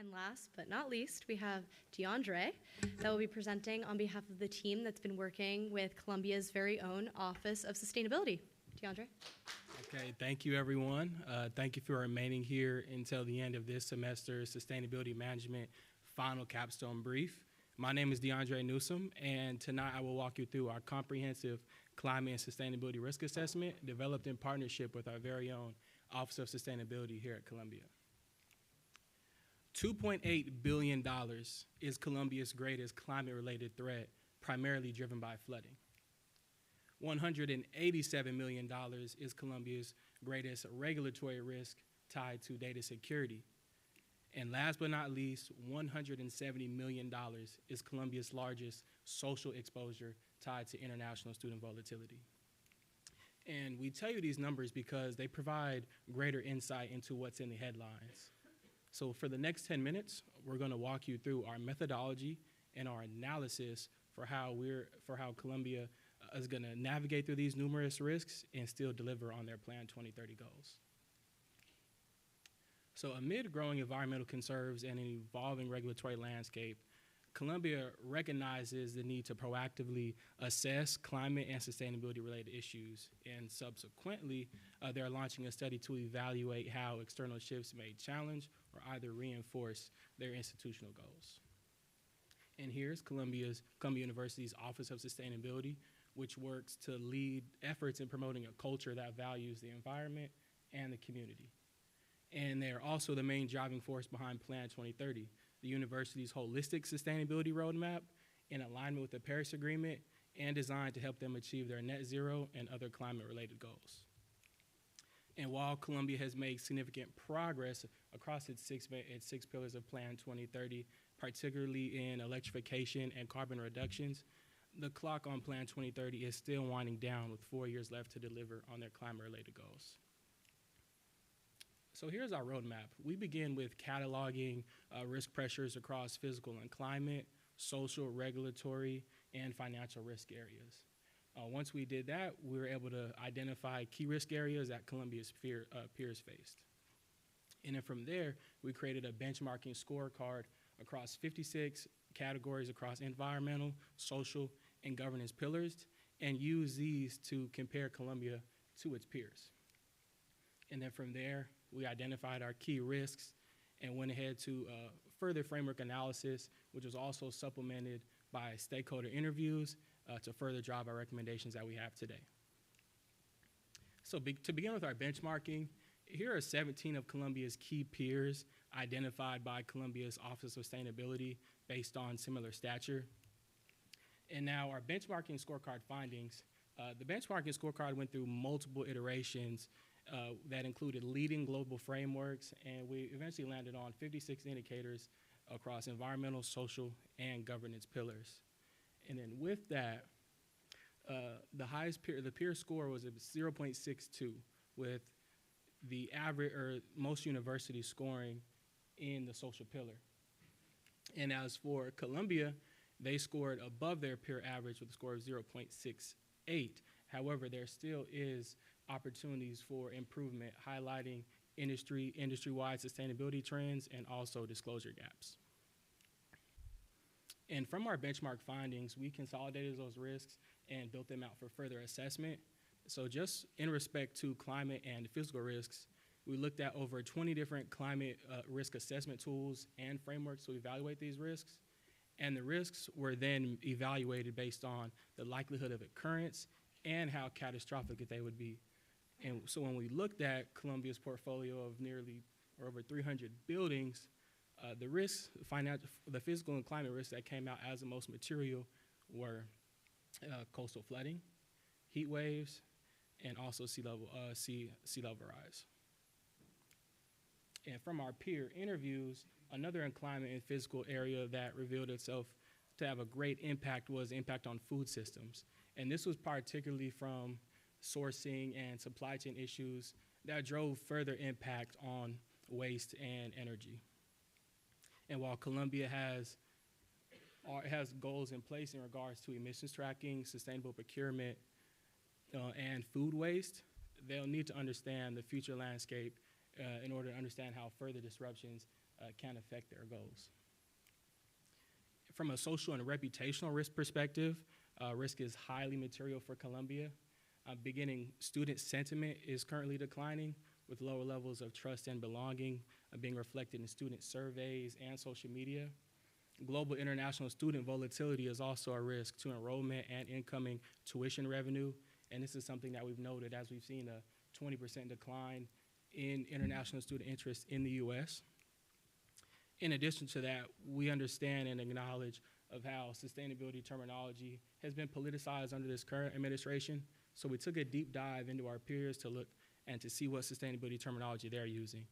And last but not least, we have DeAndre that will be presenting on behalf of the team that's been working with Columbia's very own Office of Sustainability. DeAndre. Okay, thank you, everyone. Thank you for remaining here until the end of this semester's Sustainability Management Final Capstone Brief. My name is DeAndre Newsom, and tonight I will walk you through our comprehensive climate and sustainability risk assessment developed in partnership with our very own Office of Sustainability here at Columbia. $2.8 billion is Columbia's greatest climate-related threat, primarily driven by flooding. $187 million is Columbia's greatest regulatory risk tied to data security. And last but not least, $170 million is Columbia's largest social exposure tied to international student volatility. And we tell you these numbers because they provide greater insight into what's in the headlines. So for the next 10 minutes, we're going to walk you through our methodology and our analysis for how Columbia is going to navigate through these numerous risks and still deliver on their Plan 2030 goals. So amid growing environmental concerns and an evolving regulatory landscape, Columbia recognizes the need to proactively assess climate and sustainability-related issues, and subsequently, they're launching a study to evaluate how external shifts may challenge or either reinforce their institutional goals. And here's Columbia University's Office of Sustainability, which works to lead efforts in promoting a culture that values the environment and the community. And they're also the main driving force behind Plan 2030, the university's holistic sustainability roadmap in alignment with the Paris Agreement and designed to help them achieve their net zero and other climate-related goals. And while Columbia has made significant progress across its six pillars of Plan 2030, particularly in electrification and carbon reductions, the clock on Plan 2030 is still winding down with 4 years left to deliver on their climate-related goals. So here's our roadmap. We begin with cataloging risk pressures across physical and climate, social, regulatory, and financial risk areas. Once we did that, we were able to identify key risk areas that Columbia's peers faced. And then from there, we created a benchmarking scorecard across 56 categories across environmental, social, and governance pillars, and used these to compare Columbia to its peers. And then from there, we identified our key risks and went ahead to further framework analysis, which was also supplemented by stakeholder interviews to further drive our recommendations that we have today. So to begin with our benchmarking, here are 17 of Columbia's key peers identified by Columbia's Office of Sustainability based on similar stature. And now our benchmarking scorecard findings, the benchmarking scorecard went through multiple iterations that included leading global frameworks, and we eventually landed on 56 indicators across environmental, social, and governance pillars. And then with that, the peer score was a 0.62, with the average or most universities scoring in the social pillar. And as for Columbia, they scored above their peer average with a score of 0.68. However, there still is opportunities for improvement, highlighting industry-wide sustainability trends and also disclosure gaps. And from our benchmark findings, we consolidated those risks and built them out for further assessment. So just in respect to climate and physical risks, we looked at over 20 different climate risk assessment tools and frameworks to evaluate these risks. And the risks were then evaluated based on the likelihood of occurrence and how catastrophic they would be. And so when we looked at Columbia's portfolio of nearly or over 300 buildings, the risks, the physical and climate risks that came out as the most material were coastal flooding, heat waves, and also sea level rise. And from our peer interviews, another in climate and physical area that revealed itself to have a great impact was impact on food systems. And this was particularly from sourcing and supply chain issues that drove further impact on waste and energy. And while Columbia has goals in place in regards to emissions tracking, sustainable procurement, and food waste, they'll need to understand the future landscape in order to understand how further disruptions can affect their goals. From a social and reputational risk perspective, risk is highly material for Columbia. Beginning student sentiment is currently declining, with lower levels of trust and belonging being reflected in student surveys and social media. Global international student volatility is also a risk to enrollment and incoming tuition revenue, and this is something that we've noted as we've seen a 20% decline in international student interest in the U.S. In addition to that, we understand and acknowledge of how sustainability terminology has been politicized under this current administration, so we took a deep dive into our peers to look and to see what sustainability terminology they're using.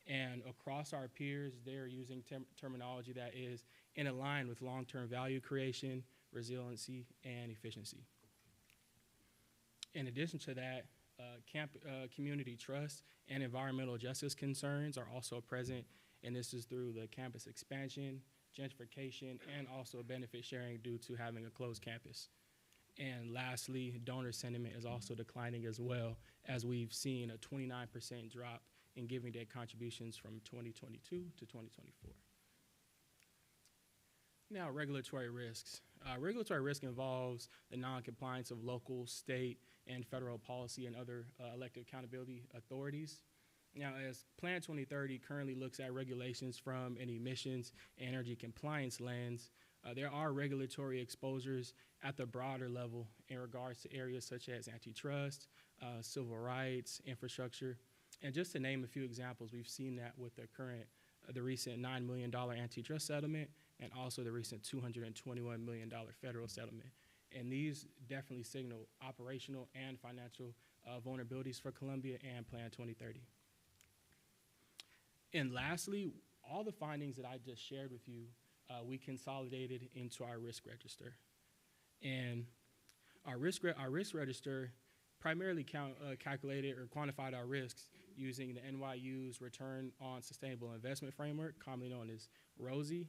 And across our peers, they're using terminology that is in line with long-term value creation, resiliency, and efficiency. In addition to that, community trust and environmental justice concerns are also present, and this is through the campus expansion, gentrification, and also benefit sharing due to having a closed campus. And lastly, donor sentiment is also declining as well, as we've seen a 29% drop in Giving Day contributions from 2022 to 2024. Now, regulatory risks. Regulatory risk involves the non-compliance of local, state, and federal policy and other elected accountability authorities. Now, as Plan 2030 currently looks at regulations from an emissions and energy compliance lens, there are regulatory exposures at the broader level in regards to areas such as antitrust, civil rights, infrastructure. And just to name a few examples, we've seen that with the recent $9 million antitrust settlement and also the recent $221 million federal settlement. And these definitely signal operational and financial vulnerabilities for Columbia and Plan 2030. And lastly, all the findings that I just shared with you, we consolidated into our risk register. And our risk register primarily calculated or quantified our risks using the NYU's Return on Sustainable Investment Framework, commonly known as ROSI.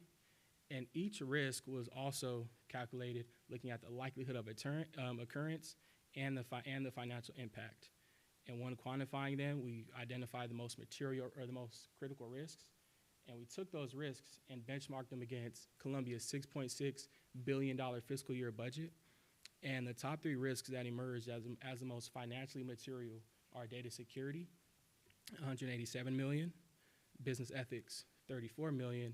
And each risk was also calculated looking at the likelihood of occurrence and the financial impact. And when quantifying them, we identified the most material or the most critical risks. And we took those risks and benchmarked them against Columbia's $6.6 billion fiscal year budget. And the top three risks that emerged as the most financially material are data security, $187 million, business ethics, $34 million,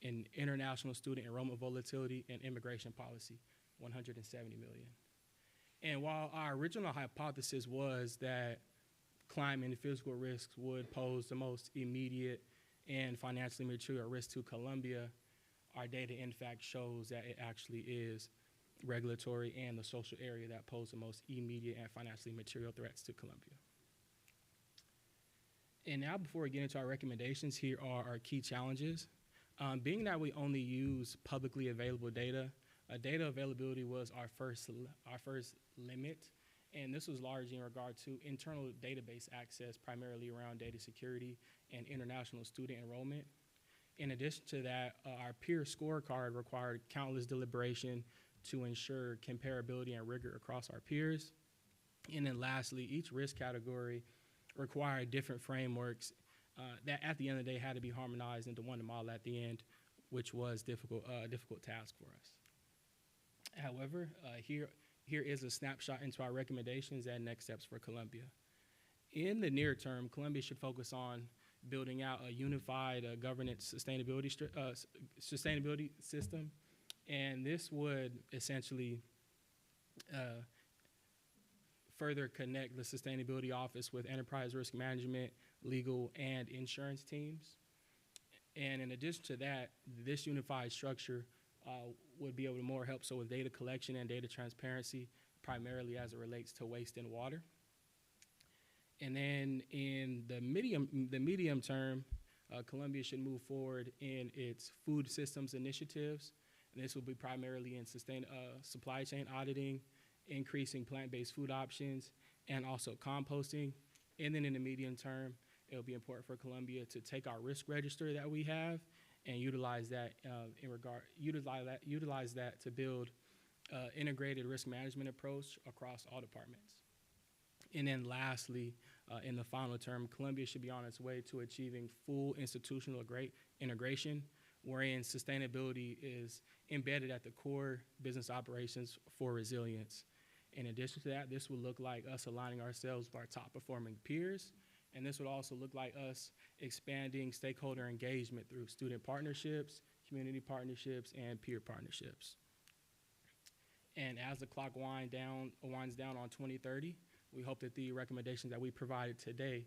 and international student enrollment volatility and immigration policy, $170 million. And while our original hypothesis was that climate and physical risks would pose the most immediate and financially material risk to Columbia, our data in fact shows that it actually is regulatory and the social area that pose the most immediate and financially material threats to Columbia. And now, before we get into our recommendations, here are our key challenges. Being that we only use publicly available data, data availability was our first limit, and this was largely in regard to internal database access, primarily around data security and international student enrollment. In addition to that, our peer scorecard required countless deliberation to ensure comparability and rigor across our peers. And then lastly, each risk category required different frameworks that at the end of the day had to be harmonized into one model at the end, which was a difficult task for us. However, here is a snapshot into our recommendations and next steps for Columbia. In the near term, Columbia should focus on building out a unified governance sustainability system, and this would essentially further connect the Sustainability Office with enterprise risk management, legal, and insurance teams. And in addition to that, this unified structure would be able to more help with data collection and data transparency, primarily as it relates to waste and water. And then in the medium term, Columbia should move forward in its food systems initiatives. And this will be primarily in supply chain auditing, increasing plant-based food options, and also composting. And then in the medium term, it will be important for Columbia to take our risk register that we have and utilize that to build integrated risk management approach across all departments. And then lastly, in the final term, Columbia should be on its way to achieving full institutional integration, wherein sustainability is embedded at the core business operations for resilience. In addition to that, this would look like us aligning ourselves with our top performing peers, and this would also look like us expanding stakeholder engagement through student partnerships, community partnerships, and peer partnerships. And as the clock winds down on 2030, we hope that the recommendations that we provided today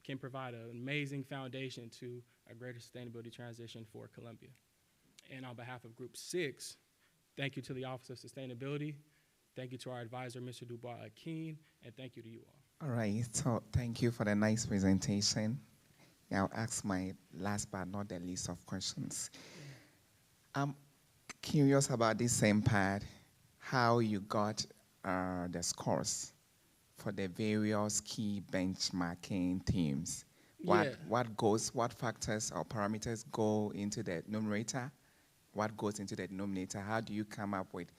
can provide an amazing foundation to a greater sustainability transition for Columbia. And on behalf of Group 6, thank you to the Office of Sustainability, thank you to our advisor, Mr. Dubois-Akin, and thank you to you all. All right, so thank you for the nice presentation. I'll ask my last but not the least of questions. I'm curious about this same part, how you got the scores for the various key benchmarking teams. What factors or parameters go into the numerator? What goes into the denominator? How do you come up with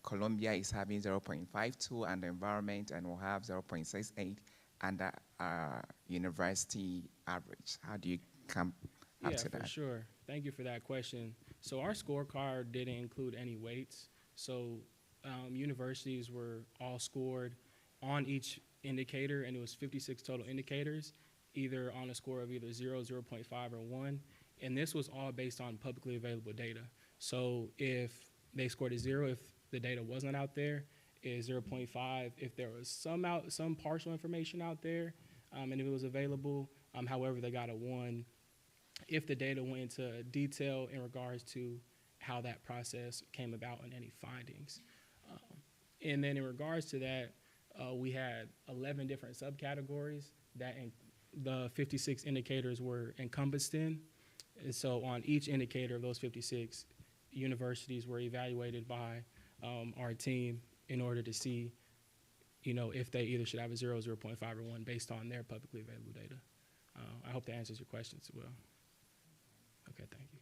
Columbia is having 0.52 and the environment and will have 0.68 and the university average? How do you come up to that? Yeah, for sure. Thank you for that question. So our scorecard didn't include any weights. So universities were all scored on each indicator, and it was 56 total indicators, either on a score of either 0, 0.5, or 1. And this was all based on publicly available data. So if they scored a 0, if the data wasn't out there, is 0.5. If there was some partial information out there, and if it was available, however, they got a 1. If the data went into detail in regards to how that process came about and any findings. And then in regards to that, we had 11 different subcategories that the 56 indicators were encompassed in. And so on each indicator of those 56, universities were evaluated by our team in order to see, if they either should have a 0, 0.5, or 1 based on their publicly available data. I hope that answers your questions as well. Okay, thank you.